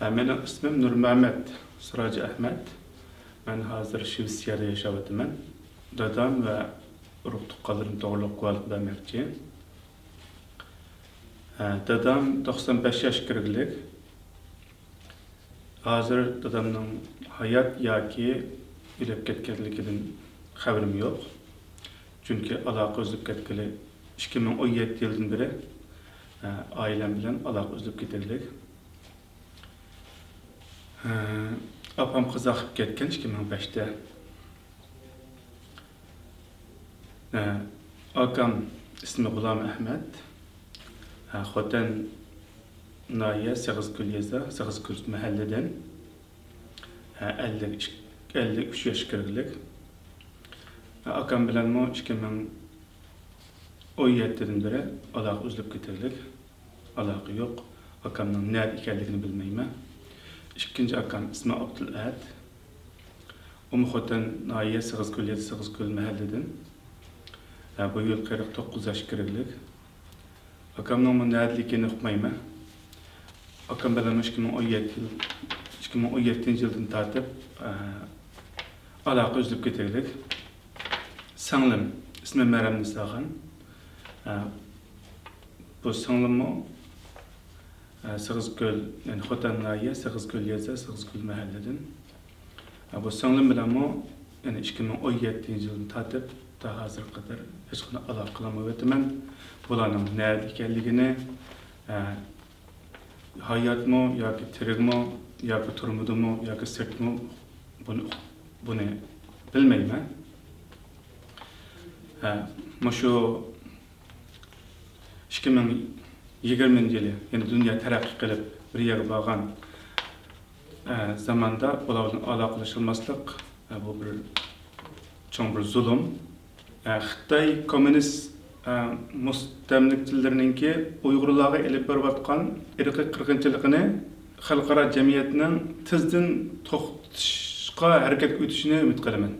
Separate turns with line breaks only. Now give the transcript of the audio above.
Benim ismim Nurmehmet Sıracı Ahmet. Ben hazır Şivsiyada yaşavatımın. Dadam ve ruh tuqqalarım doğruluk kuvalık vermekçi. Dadam 95 yaş kirgilik. Hazır dadamның hayat yaki ölüp ketkenliginden haberim yok. Çünkü alaka özlüp ketkili 2017 yıldan beri ailem bilen alaka özlüp ketirlik. Apam kız akıp ketken 2005'te. Akam ismi Gulam Ahmet. Xoten Naya Sağızgül yeza, Sağızgül mahalleden 53 yaş kirgilik. Akam bilen mo 2017'den beri alaka özlüp ketirlik. Alaka yok. Akamның nerede ikenligini bilmeyme. İkinci akam ismi Abdülad. O muhtemelen Naya Sağızgül yeza, Sağızgül mahalleden. Bu yıl 49 yaş kirgilik. Akamның nerede uqmayma. Akam bilen 2017 yıldan tartib alaka özlüp ketirlik. Sanglim ismi Meryem Nisa'gan. Bu sanglim o Sağızgül, yani Xotan Naya, Sağızgül yeza, Sağızgül mahalleden. Bu sanglim bilen o yani 2017 yıldan tartib ta hazır kadar hiç qana alaka qılamavetimen. Bularning nerede ekanligini, hayatmı, yoki tirikmi, yoki turmudimi, yoki sirtmi buni bilmayman. Shu 2020 yılı, yani dünya taraqqiy qilib bir yerga borgan zamanda bularning aloqalashilmaslik bu bir cho'ng bir zulm. Xitoy kommunist mustamlikçilerinki Uyg'urlarga elib berayotgan irqiy qirg'inchiligini xalqaro jamiyatning tezdan to'xtatishga harakat etishini umid qilaman.